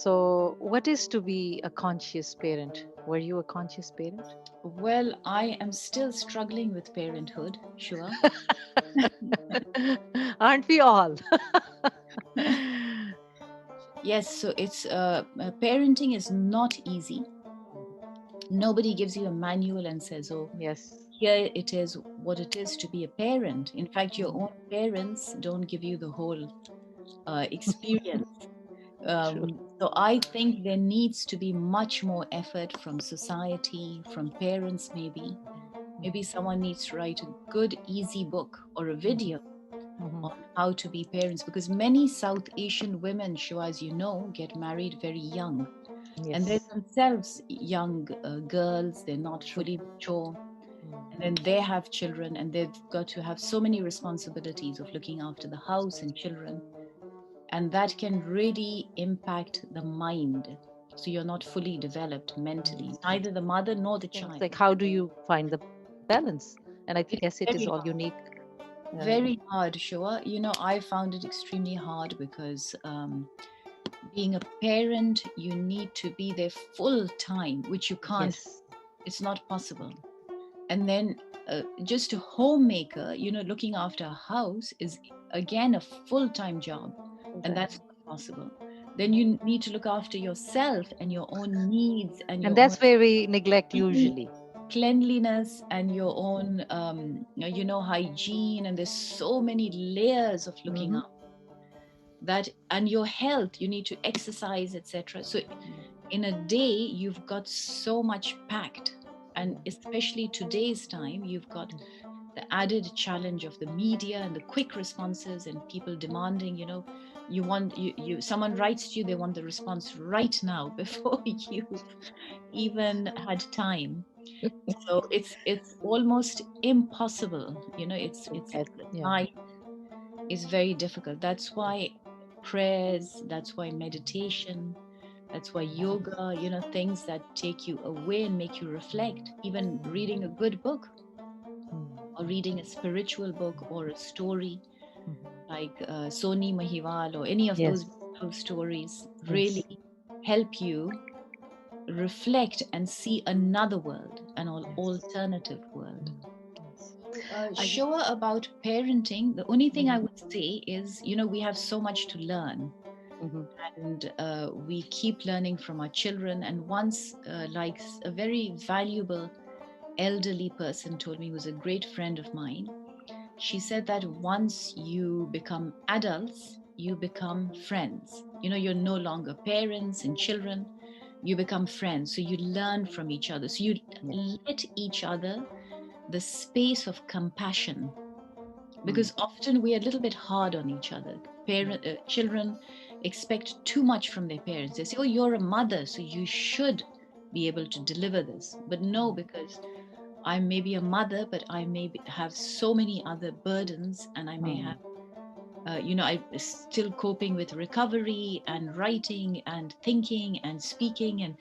So, what is to be a conscious parent? Were you a conscious parent? Well, I am still struggling with parenthood, Shua. Aren't we all? Yes, so it's parenting is not easy. Nobody gives you a manual and says, "Oh, Yes. here it is what it is to be a parent." In fact, your Mhm. own parents don't give you the whole experience. True. So I think there needs to be much more effort from society, from parents, maybe. Maybe someone needs to write a good, easy book or a Mhm. video Mhm. on how to be parents, because many South Asian women, Shua, as you know, get married very young, and they're Yes. themselves young girls. They're not True. fully mature, and Mm. then they have children, and they've got to have so many responsibilities of looking after the house and children, and that can really impact the mind. So you're not fully developed mentally, neither the mother nor the Things child. like how do you find the balance? And I guess It's it is all very unique. hard. Yeah. Very hard, Shua. I found it extremely hard because being a parent, you need to be there full time, which you can't. Yes. It's not possible. And then just a homemaker, looking after a house is again a full time job, Full and time. that's not possible. Then you need to look after yourself and your own needs and And your that's own where we neglect usually. cleanliness and your own hygiene, and there's so many layers of looking Hmm. up that, and your health, you need to exercise, etc. So in a day you've got so much packed, and especially today's time, you've got the added challenge of the media and the quick responses and people demanding, you want you someone writes to you, they want the response right now before you've even had time. So it's almost impossible, it's At, the yeah. time is very difficult. That's why prayers, that's why meditation, that's why yoga, things that take you away and make you reflect, even reading a good book or reading a spiritual book or a story like Soni Mahiwal or any of those Yes. beautiful stories Yes. really help you reflect and see another world, an Yes. alternative world. Yes. So, I just. Shoa, about parenting, the only thing I Mhm. would say is, we have so much to learn, Mhm. and we keep learning from our children. And once, a very valuable elderly person told me, who's a great friend of mine, she said that once you become adults, you become friends. You're no longer parents and children, you become friends. So you learn from each other. So you Yes. let each other the space of compassion, Mm. because often we are a little bit hard on each other. Children expect too much from their parents. They say, "Oh, you're a mother, so you should be able to deliver this." But no, because I may be a mother, but I may have so many other burdens, and I may have, Mm. I'm still coping with recovery and writing and thinking and speaking, and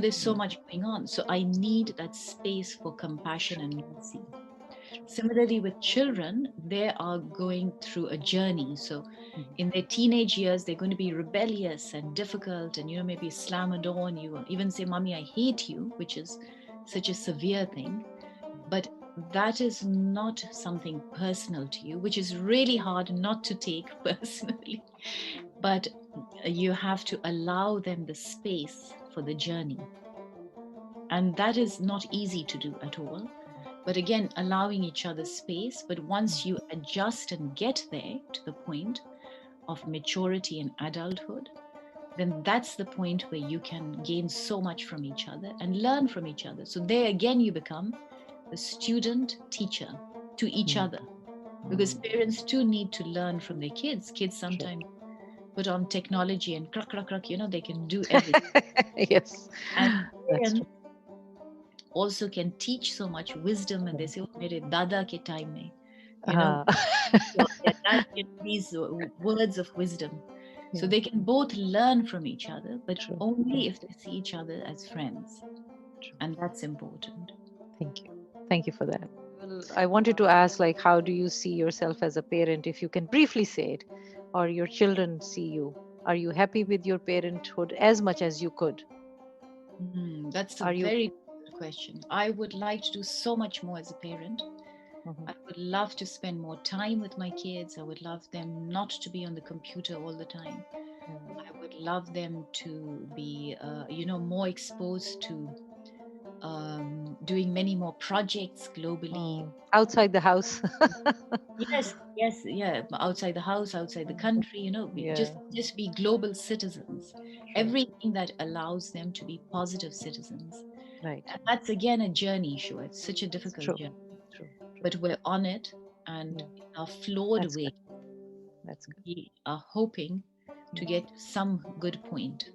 there's so much going on. So I need that space for compassion and mercy. Similarly, with children, they are going through a journey. So, in their teenage years, they're going to be rebellious and difficult, and maybe slam a door on you, or even say, "Mommy, I hate you," which is such a severe thing. But that is not something personal to you, which is really hard not to take personally. But you have to allow them the space for the journey. And that is not easy to do at all. But again, allowing each other space. But once you adjust and get there to the point of maturity and adulthood, then that's the point where you can gain so much from each other and learn from each other. So there again, you become the student teacher to each Mm. other, because Mm. parents too need to learn from their kids. Kids True. sometimes put on technology and crack, crack, crack, they can do everything. Yes. And That's parents true. also can teach so much wisdom, and they say, "Oh, mere dada ke time mein, you know, Uh, their dad gave these words of wisdom." So yeah. they can both learn from each other, but True. only True. if they see each other as friends. True. And that's important. Thank you. Thank you for that. Well, I wanted to ask, like, how do you see yourself as a parent, if you can briefly say it, or your children see you? Are you happy with your parenthood as much as you could? That's a Are you? very good question. I would like to do so much more as a parent. Mhm. I would love to spend more time with my kids. I would love them not to be on the computer all the time. I would love them to be, more exposed to doing many more projects globally. Outside the house. Yes, yes, yeah. Outside the house, outside the country, Yeah, just be global citizens. true. Everything that allows them to be positive citizens. Right. And that's again a journey, Shua. It's such a It's difficult true. journey, True. True. but we're on it, and Yeah, in our flawed that's good. way, That's good. we are hoping to Yeah. get to some good point,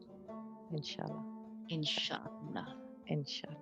Inshallah. inshallah. Inshallah.